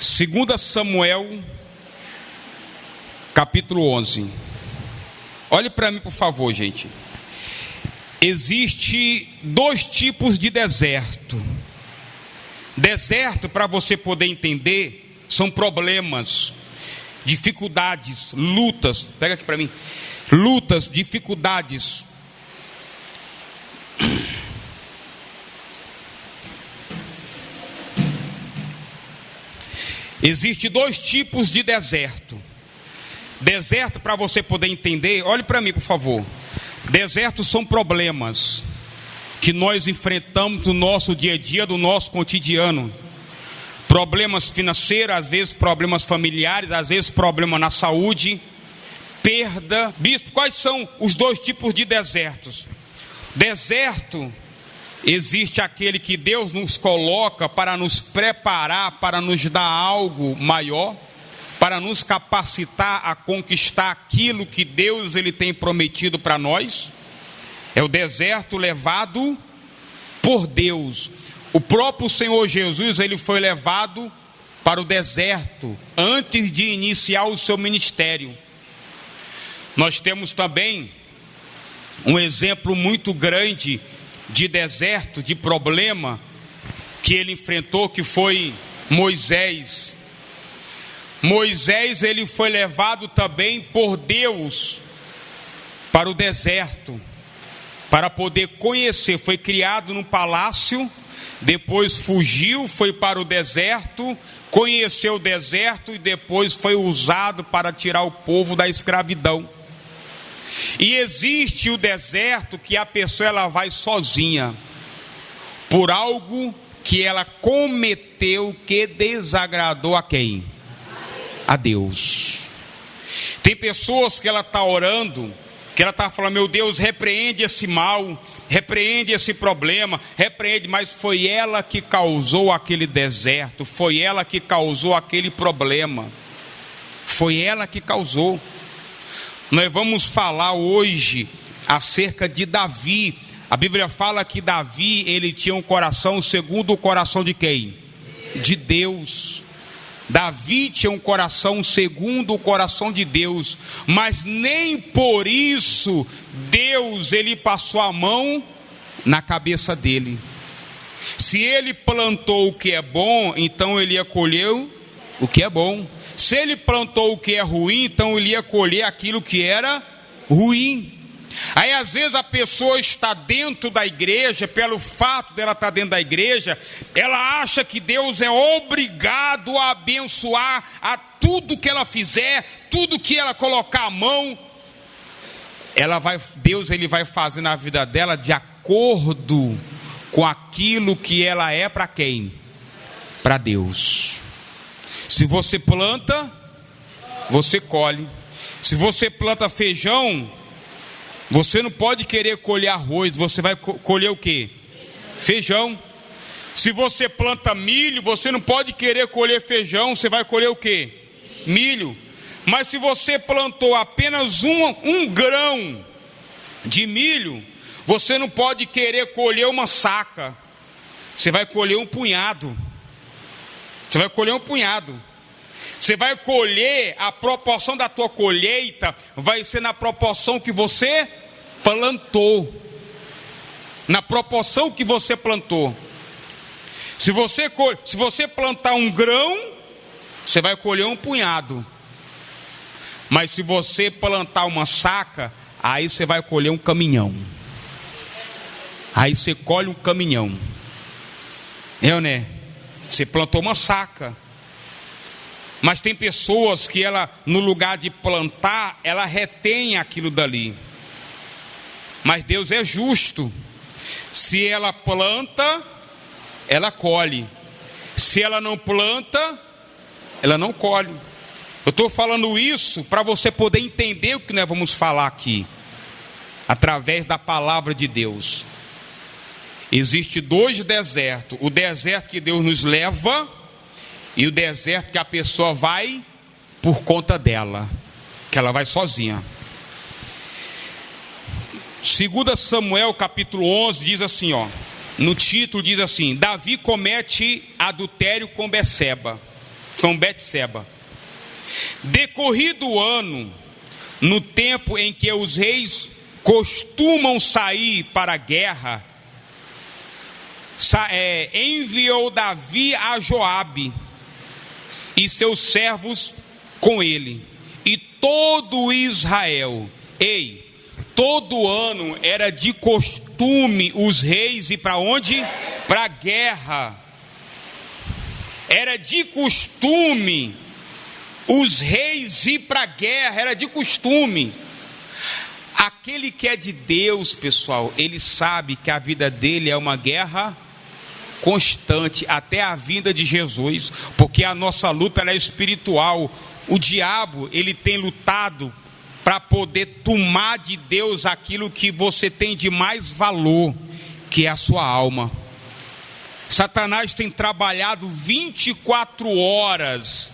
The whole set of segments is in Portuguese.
2 Samuel, capítulo 11. Olhe para mim, por favor, gente. Existe dois tipos de deserto. Deserto, para você poder entender, são problemas, dificuldades, lutas. Pega aqui para mim. Lutas, dificuldades. Existem dois tipos de deserto. Deserto, para você poder entender, olhe para mim, por favor. Desertos são problemas que nós enfrentamos no nosso dia a dia, do nosso cotidiano. Problemas financeiros, às vezes problemas familiares, às vezes problema na saúde, perda. Bispo, quais são os dois tipos de desertos? Deserto, existe aquele que Deus nos coloca para nos preparar, para nos dar algo maior, para nos capacitar a conquistar aquilo que Deus ele tem prometido para nós. É o deserto levado por Deus. O próprio Senhor Jesus, ele foi levado para o deserto antes de iniciar o seu ministério. Nós temos também um exemplo muito grande de deserto, de problema que ele enfrentou, que foi Moisés. Moisés, ele foi levado também por Deus para o deserto, para poder conhecer. Foi criado num palácio, depois fugiu, foi para o deserto, conheceu o deserto e depois foi usado para tirar o povo da escravidão. E existe o deserto que a pessoa ela vai sozinha, por algo que ela cometeu que desagradou a quem? A Deus. Tem pessoas que ela está orando, que ela está falando, meu Deus, repreende esse mal, repreende esse problema, repreende, mas foi ela que causou aquele deserto, foi ela que causou aquele problema, foi ela que causou. Nós vamos falar hoje acerca de Davi. A Bíblia fala que Davi, ele tinha um coração segundo o coração de quem? De Deus. Davi tinha um coração segundo o coração de Deus, mas nem por isso Deus ele passou a mão na cabeça dele. Se ele plantou o que é bom, então ele ia colher o que é bom. Se ele plantou o que é ruim, então ele ia colher aquilo que era ruim. Aí às vezes a pessoa está dentro da igreja, pelo fato dela estar dentro da igreja, ela acha que Deus é obrigado a abençoar a tudo que ela fizer, tudo que ela colocar a mão, Deus ele vai fazer na vida dela de acordo com aquilo que ela é para quem? Para Deus. Se você planta, você colhe. Se você planta feijão, você não pode querer colher arroz, você vai colher o quê? Feijão. Se você planta milho, você não pode querer colher feijão, você vai colher o quê? Milho. Mas se você plantou apenas um grão de milho, você não pode querer colher uma saca, você vai colher um punhado. Você vai colher um punhado. Você vai colher, a proporção da tua colheita vai ser na proporção que você plantou. Na proporção que você plantou. Se você plantar um grão, você vai colher um punhado. Mas se você plantar uma saca, aí você vai colher um caminhão. Aí você colhe um caminhão. Né? Você plantou uma saca. Mas tem pessoas que ela, no lugar de plantar, ela retém aquilo dali. Mas Deus é justo. Se ela planta, ela colhe. Se ela não planta, ela não colhe. Eu estou falando isso para você poder entender o que nós vamos falar aqui, através da palavra de Deus. Existe dois desertos: o deserto que Deus nos leva e o deserto que a pessoa vai por conta dela, que ela vai sozinha. 2 Samuel capítulo 11 diz assim, no título diz assim: Davi comete adultério com Betseba. com Betseba. Decorrido o ano, no tempo em que os reis costumam sair para a guerra, enviou Davi a Joabe e seus servos com ele, e todo Israel. Todo ano era de costume os reis ir para onde? Para a guerra. Era de costume os reis ir para a guerra, era de costume. Aquele que é de Deus, pessoal, ele sabe que a vida dele é uma guerra constante até a vinda de Jesus, porque a nossa luta ela é espiritual. O diabo, ele tem lutado para poder tomar de Deus aquilo que você tem de mais valor, que é a sua alma. Satanás tem trabalhado 24 horas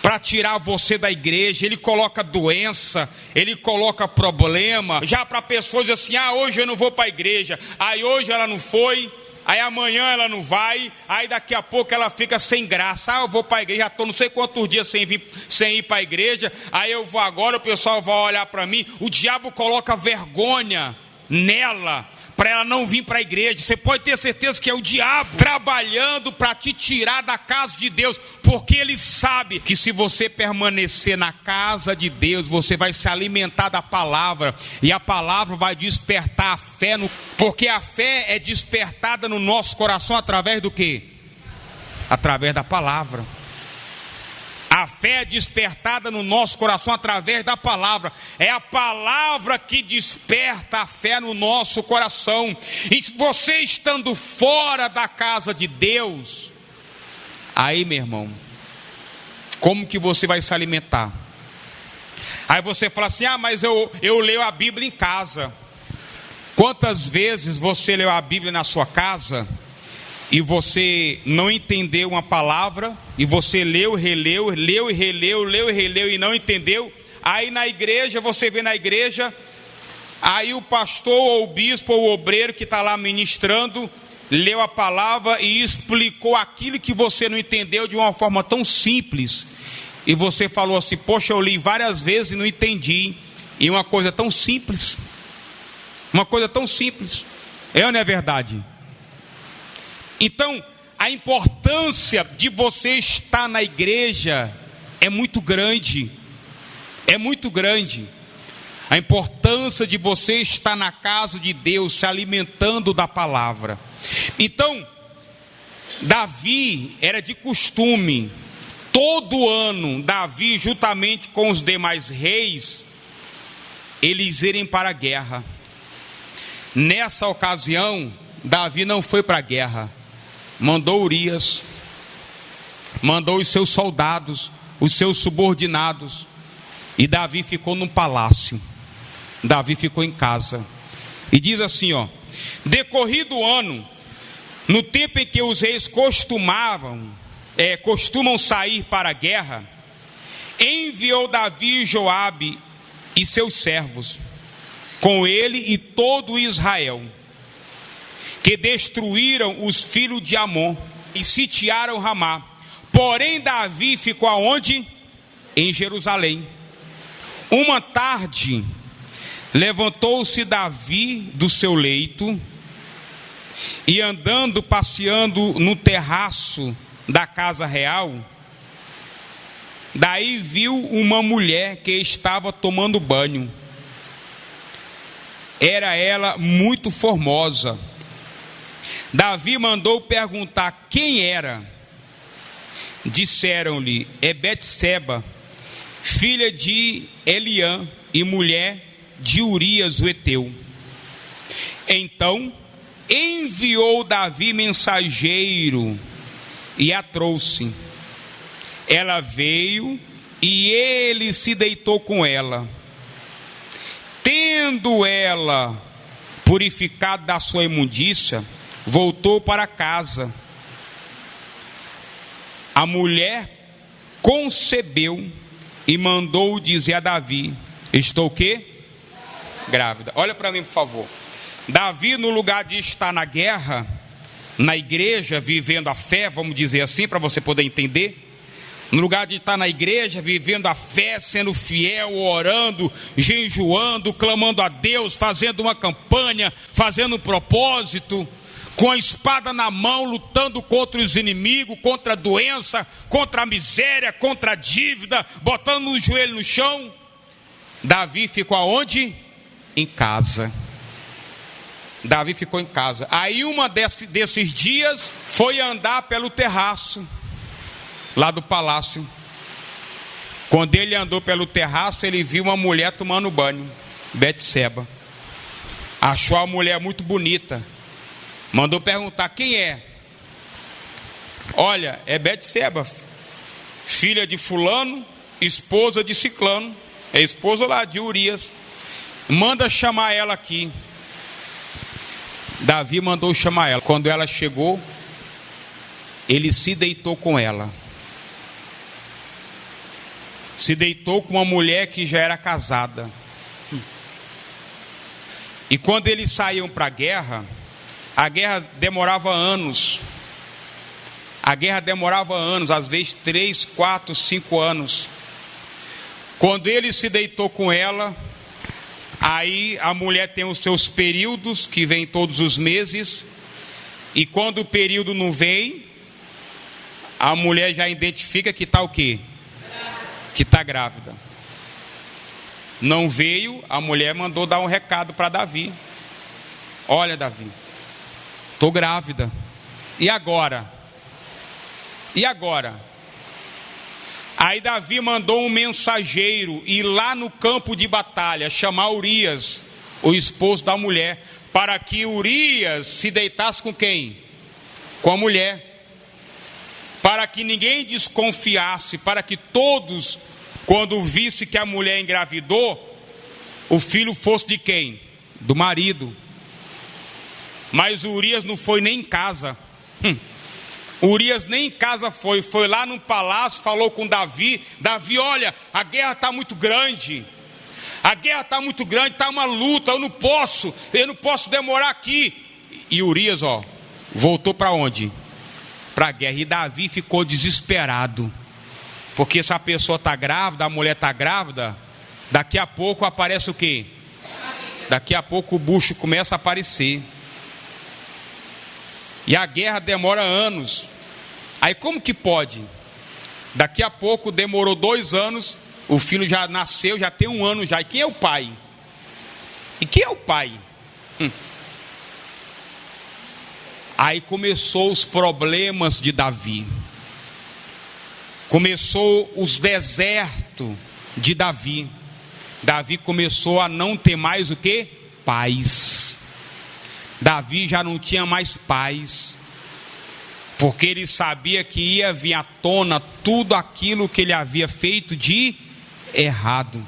para tirar você da igreja. Ele coloca doença, ele coloca problema, já para pessoas assim, hoje eu não vou para a igreja, aí hoje ela não foi, aí amanhã ela não vai, aí daqui a pouco ela fica sem graça. Eu vou para a igreja, já estou não sei quantos dias sem ir para a igreja, aí eu vou agora, o pessoal vai olhar para mim. O diabo coloca vergonha nela, para ela não vir para a igreja. Você pode ter certeza que é o diabo trabalhando para te tirar da casa de Deus, porque ele sabe que se você permanecer na casa de Deus, você vai se alimentar da palavra, e a palavra vai despertar a fé, porque a fé é despertada no nosso coração através do quê? Através da palavra. A fé é despertada no nosso coração através da palavra. É a palavra que desperta a fé no nosso coração. E você estando fora da casa de Deus, aí, meu irmão, como que você vai se alimentar? Aí você fala assim, mas eu leio a Bíblia em casa. Quantas vezes você leu a Bíblia na sua casa e você não entendeu uma palavra, e você leu e releu e não entendeu? Aí na igreja, você vê na igreja, aí o pastor ou o bispo ou o obreiro que está lá ministrando, leu a palavra e explicou aquilo que você não entendeu de uma forma tão simples, e você falou assim, poxa, eu li várias vezes e não entendi, e uma coisa tão simples, é ou não é verdade? Então, a importância de você estar na igreja é muito grande. A importância de você estar na casa de Deus, se alimentando da palavra. Então, Davi era de costume, todo ano, Davi, juntamente com os demais reis, eles irem para a guerra. Nessa ocasião, Davi não foi para a guerra. Mandou Urias, mandou os seus soldados, os seus subordinados, e Davi ficou num palácio. Davi ficou em casa. E diz assim, decorrido o ano, no tempo em que os reis costumam sair para a guerra, enviou Davi Joabe e seus servos, com ele e todo Israel, que destruíram os filhos de Amon e sitiaram Ramá. Porém Davi ficou aonde? Em Jerusalém. Uma tarde, levantou-se Davi do seu leito, e andando, passeando no terraço da casa real, daí viu uma mulher que estava tomando banho. Era ela muito formosa. Davi mandou perguntar quem era. Disseram-lhe, é Betseba, filha de Eliã e mulher de Urias o Heteu. Então enviou Davi mensageiro e a trouxe. Ela veio e ele se deitou com ela. Tendo ela purificado da sua imundícia, voltou para casa. A mulher concebeu e mandou dizer a Davi, estou o quê? Grávida. Olha para mim, por favor. Davi, no lugar de estar na guerra, na igreja vivendo a fé, vamos dizer assim, para você poder entender. No lugar de estar na igreja vivendo a fé, sendo fiel, orando, jejuando, clamando a Deus, fazendo uma campanha, fazendo um propósito, com a espada na mão, lutando contra os inimigos, contra a doença, contra a miséria, contra a dívida, botando o joelho no chão. Davi ficou aonde? Em casa. Davi ficou em casa. Aí desses dias foi andar pelo terraço lá do palácio. Quando ele andou pelo terraço, ele viu uma mulher tomando banho, Betseba. Achou a mulher muito bonita. Mandou perguntar: quem é? Olha, é Betseba, filha de fulano, esposa de ciclano. É esposa lá de Urias. Manda chamar ela aqui. Davi mandou chamar ela. Quando ela chegou, ele se deitou com ela. Se deitou com uma mulher que já era casada. E quando eles saíam para a guerra demorava anos. A guerra demorava anos, às vezes 3, 4, 5 anos. Quando ele se deitou com ela, aí a mulher tem os seus períodos, que vem todos os meses. E quando o período não vem, a mulher já identifica que está o quê? Que está grávida. Não veio, a mulher mandou dar um recado para Davi. Olha, Davi, estou grávida. E agora? E agora? Aí Davi mandou um mensageiro ir lá no campo de batalha, chamar Urias, o esposo da mulher, para que Urias se deitasse com quem? Com a mulher. Para que ninguém desconfiasse, para que todos, quando visse que a mulher engravidou, o filho fosse de quem? Do marido. Mas Urias não foi nem em casa. Urias nem em casa foi lá no palácio, falou com Davi. Davi, olha, a guerra está muito grande. A guerra está muito grande, está uma luta, eu não posso demorar aqui. E Urias, voltou para onde? Para a guerra. E Davi ficou desesperado, porque se a pessoa está grávida, a mulher está grávida, daqui a pouco aparece o quê? Daqui a pouco o bucho começa a aparecer. E a guerra demora anos. Aí como que pode? Daqui a pouco demorou 2 anos, o filho já nasceu, já tem 1 ano já. E quem é o pai? E quem é o pai? Aí começou os problemas de Davi. Começou os desertos de Davi. Davi começou a não ter mais o quê? Paz. Davi já não tinha mais paz, porque ele sabia que ia vir à tona tudo aquilo que ele havia feito de errado.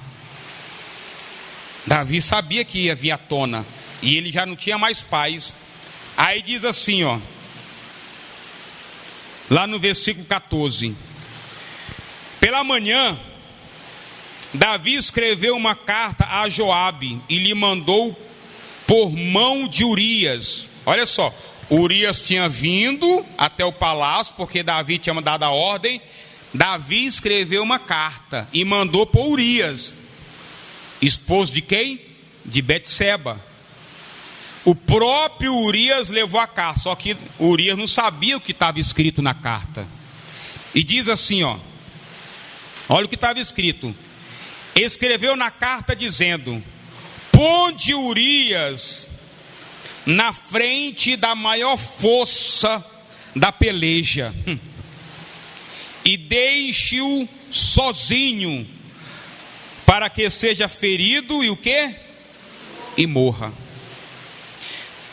Davi sabia que ia vir à tona, e ele já não tinha mais paz. Aí diz assim, lá no versículo 14: pela manhã, Davi escreveu uma carta a Joabe e lhe mandou por mão de Urias. Olha só, Urias tinha vindo até o palácio, porque Davi tinha dado a ordem. Davi escreveu uma carta e mandou por Urias, esposo de quem? De Betseba. O próprio Urias levou a carta, só que Urias não sabia o que estava escrito na carta. E diz assim, olha o que estava escrito. Escreveu na carta dizendo: ponde Urias na frente da maior força da peleja, e deixe-o sozinho, para que seja ferido e o quê? E morra.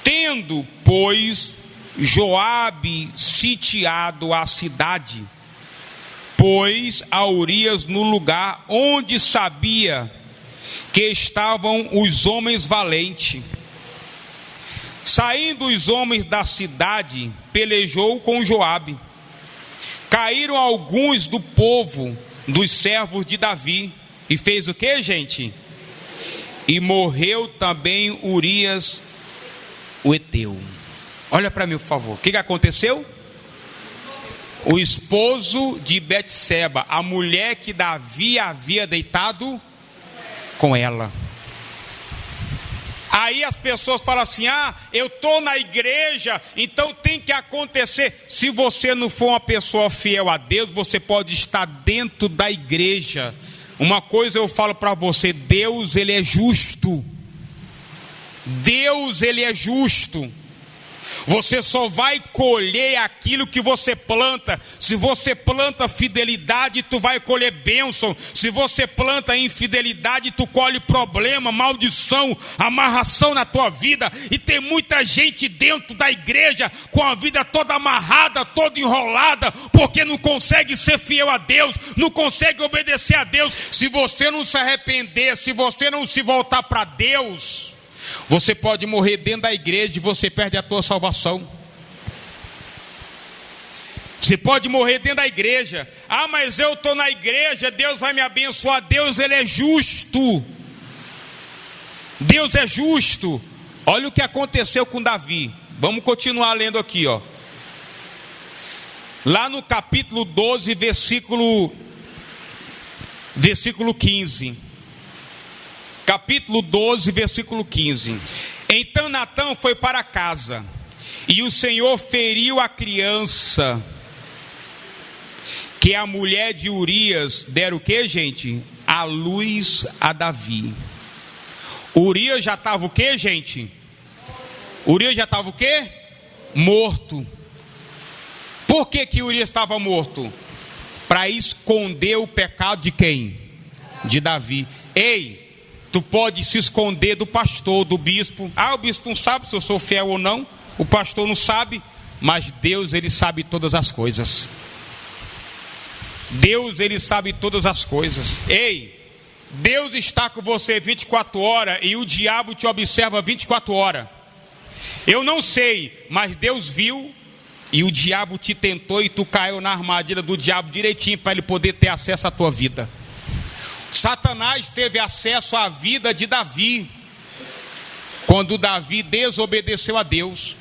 Tendo, pois, Joabe sitiado a cidade, pôs a Urias no lugar onde sabia que estavam os homens valentes. Saindo os homens da cidade, pelejou com Joabe. Caíram alguns do povo, dos servos de Davi. E fez o que, gente? E morreu também Urias, o Heteu. Olha para mim, por favor. O que aconteceu? O esposo de Betseba, a mulher que Davi havia deitado com ela. Aí as pessoas falam assim: eu estou na igreja, então tem que acontecer. Se você não for uma pessoa fiel a Deus, você pode estar dentro da igreja. Uma coisa eu falo para você: Deus, Ele é justo. Deus, Ele é justo. Você só vai colher aquilo que você planta. Se você planta fidelidade, tu vai colher bênção. Se você planta infidelidade, tu colhe problema, maldição, amarração na tua vida. E tem muita gente dentro da igreja com a vida toda amarrada, toda enrolada, porque não consegue ser fiel a Deus, não consegue obedecer a Deus. Se você não se arrepender, se você não se voltar para Deus, você pode morrer dentro da igreja e você perde a tua salvação. Você pode morrer dentro da igreja. Mas eu estou na igreja, Deus vai me abençoar. Deus, Ele é justo. Deus é justo. Olha o que aconteceu com Davi. Vamos continuar lendo aqui, ó. Lá no capítulo 12, versículo 15. Capítulo 12, versículo 15. Então Natã foi para casa, e o Senhor feriu a criança que a mulher de Urias dera o que, gente? A luz a Davi. Urias já estava o que, gente? Urias já estava o que? Morto. Por que Urias estava morto? Para esconder o pecado de quem? De Davi. Ei, tu pode se esconder do pastor, do bispo. O bispo não sabe se eu sou fiel ou não. O pastor não sabe. Mas Deus, Ele sabe todas as coisas. Deus, Ele sabe todas as coisas. Ei, Deus está com você 24 horas e o diabo te observa 24 horas. Eu não sei, mas Deus viu e o diabo te tentou e tu caiu na armadilha do diabo direitinho para ele poder ter acesso à tua vida. Satanás teve acesso à vida de Davi quando Davi desobedeceu a Deus.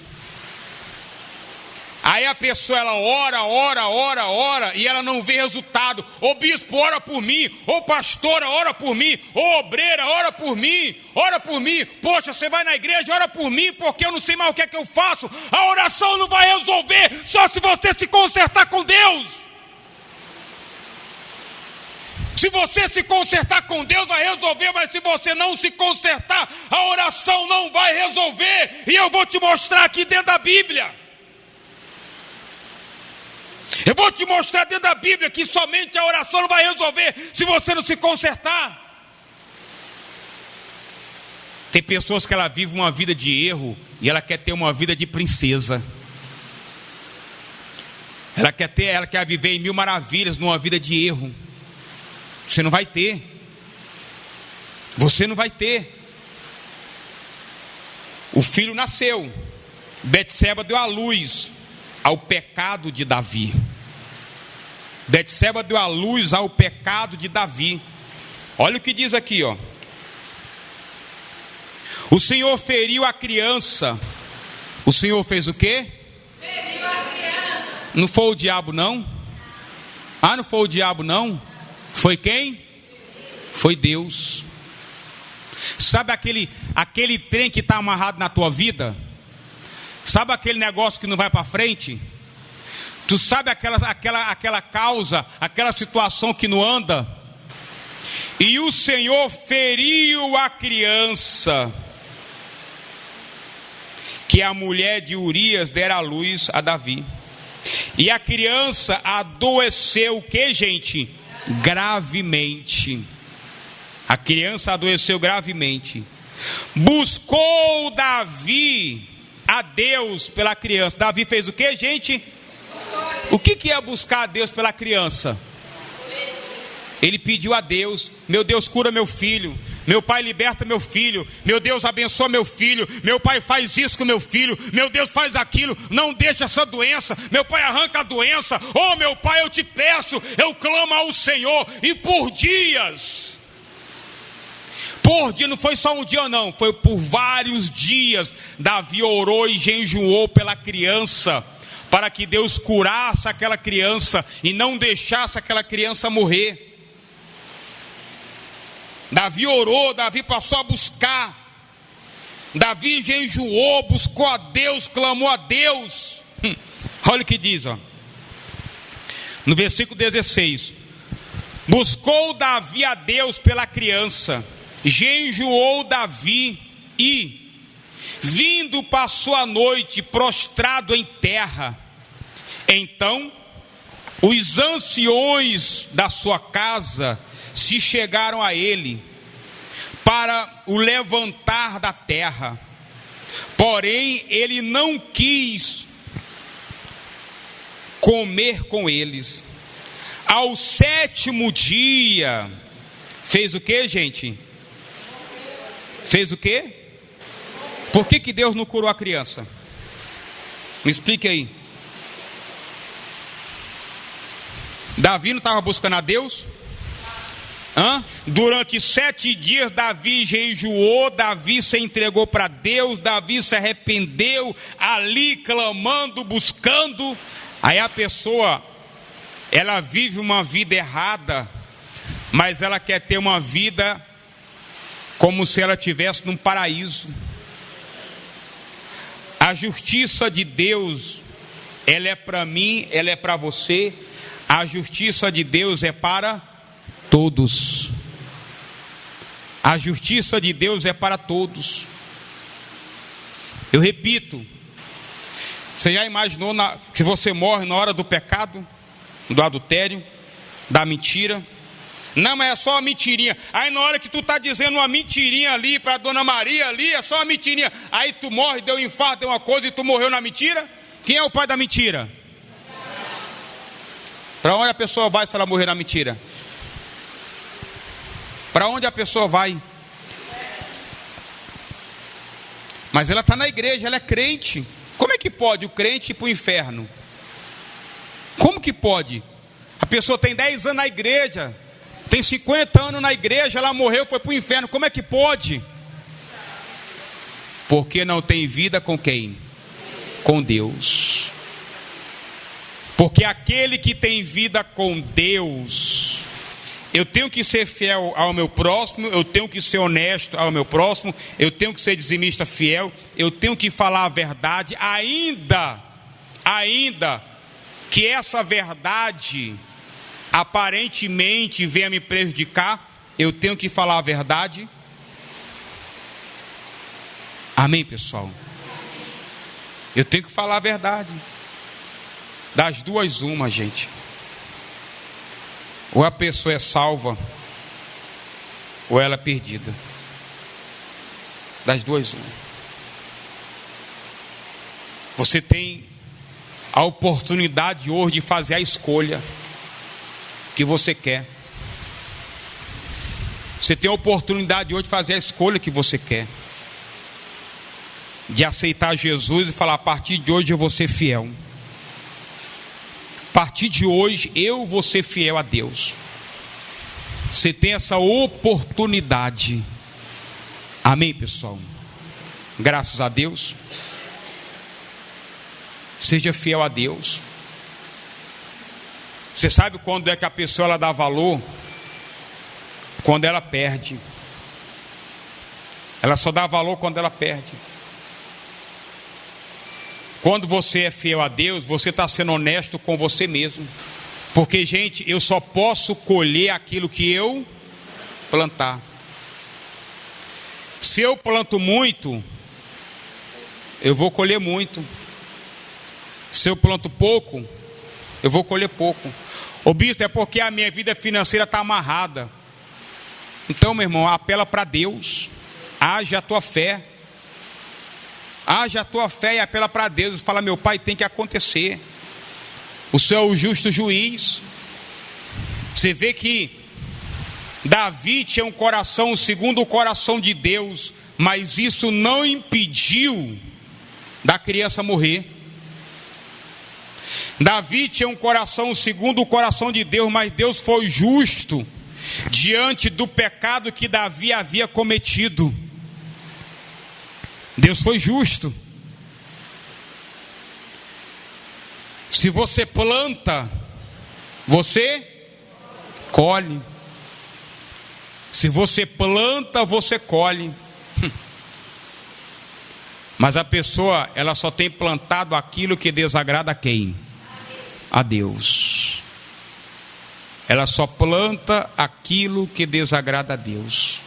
Aí a pessoa, ela ora e ela não vê resultado. Ô bispo, ora por mim. Ô pastora, ora por mim. Ô obreira, ora por mim. Ora por mim. Poxa, você vai na igreja, ora por mim, porque eu não sei mais o que é que eu faço. A oração não vai resolver, só se você se consertar com Deus. Se você se consertar com Deus, vai resolver. Mas se você não se consertar, a oração não vai resolver. E eu vou te mostrar aqui dentro da Bíblia. Eu vou te mostrar dentro da Bíblia que somente a oração não vai resolver se você não se consertar. Tem pessoas que ela vive uma vida de erro e ela quer ter uma vida de princesa. Ela quer viver em mil maravilhas numa vida de erro. Você não vai ter. Você não vai ter. O filho nasceu. Betseba deu à luz ao pecado de Davi. Betseba deu à luz ao pecado de Davi. Olha o que diz aqui, ó. O Senhor feriu a criança. O Senhor fez o quê? Feriu a criança. Não foi o diabo, não? Não foi o diabo, não? Foi quem? Foi Deus. Sabe aquele trem que está amarrado na tua vida? Sabe aquele negócio que não vai para frente? Tu sabe aquela causa, aquela situação que não anda? E o Senhor feriu a criança que a mulher de Urias dera à luz a Davi. E a criança adoeceu o que, gente? Gravemente. A criança adoeceu gravemente. Buscou Davi a Deus pela criança. Davi fez o que, gente? O que é buscar a Deus pela criança? Ele pediu a Deus: meu Deus, cura meu filho. Meu pai, liberta meu filho. Meu Deus, abençoa meu filho. Meu pai, faz isso com meu filho. Meu Deus, faz aquilo. Não deixa essa doença. Meu pai, arranca a doença. Oh, meu pai, eu te peço. Eu clamo ao Senhor. E por Por dia, não foi só um dia não, foi por vários dias. Davi orou e jejuou pela criança, para que Deus curasse aquela criança e não deixasse aquela criança morrer. Davi orou, Davi passou a buscar, Davi jejuou, buscou a Deus, clamou a Deus. Olha o que diz, ó, no versículo 16: buscou Davi a Deus pela criança, jejuou Davi e, vindo, passou a noite prostrado em terra. Então os anciões da sua casa se chegaram a ele para o levantar da terra, porém ele não quis comer com eles. Ao 7º dia, fez o que, gente? Fez o que? Por que Deus não curou a criança? Me explique aí. Davi não estava buscando a Deus? Durante 7 dias Davi jejuou, Davi se entregou para Deus, Davi se arrependeu, ali clamando, buscando. Aí a pessoa, ela vive uma vida errada, mas ela quer ter uma vida como se ela estivesse num paraíso. A justiça de Deus, ela é para mim, ela é para você. A justiça de Deus é para todos. A justiça de Deus é para todos. Eu repito, você já imaginou se você morre na hora do pecado, do adultério, da mentira? Não, mas é só uma mentirinha. Aí na hora que tu está dizendo uma mentirinha ali para a Dona Maria ali, é só uma mentirinha. Aí tu morre, deu um infarto, deu uma coisa e tu morreu na mentira? Quem é o pai da mentira? Para onde a pessoa vai se ela morrer na mentira? Para onde a pessoa vai? Mas ela está na igreja, ela é crente. Como é que pode o crente ir para o inferno? Como que pode? A pessoa tem 10 anos na igreja, tem 50 anos na igreja, ela morreu, foi para o inferno. Como é que pode? Porque não tem vida com quem? Com Deus. Porque aquele que tem vida com Deus, eu tenho que ser fiel ao meu próximo, eu tenho que ser honesto ao meu próximo, eu tenho que ser dizimista fiel, eu tenho que falar a verdade, ainda que essa verdade aparentemente venha me prejudicar, eu tenho que falar a verdade. Amém, pessoal? Eu tenho que falar a verdade. Das duas uma, gente. Ou a pessoa é salva, ou ela é perdida. Das duas uma. Você tem a oportunidade hoje de fazer a escolha que você quer. Você tem a oportunidade hoje de fazer a escolha que você quer. De aceitar Jesus e falar: a partir de hoje eu vou ser fiel. A partir de hoje eu vou ser fiel a Deus. Você tem essa oportunidade. Amém, pessoal? Graças a Deus. Seja fiel a Deus. Você sabe quando é que a pessoa ela dá valor? Quando ela perde. Ela só dá valor quando ela perde. Quando você é fiel a Deus, você está sendo honesto com você mesmo. Porque, gente, eu só posso colher aquilo que eu plantar. Se eu planto muito, eu vou colher muito. Se eu planto pouco, eu vou colher pouco. Ô bispo, é porque a minha vida financeira está amarrada. Então, meu irmão, apela para Deus. Age a tua fé. Age a tua fé e apela para Deus. Fala: meu Pai, tem que acontecer. O Senhor é o justo juiz. Você vê que Davi tinha um coração segundo o coração de Deus, mas isso não impediu da criança morrer. Davi tinha um coração segundo o coração de Deus, mas Deus foi justo diante do pecado que Davi havia cometido. Deus foi justo. Se você planta, você colhe. Se você planta, você colhe. Mas a pessoa, ela só tem plantado aquilo que desagrada a quem? A Deus. Ela só planta aquilo que desagrada a Deus.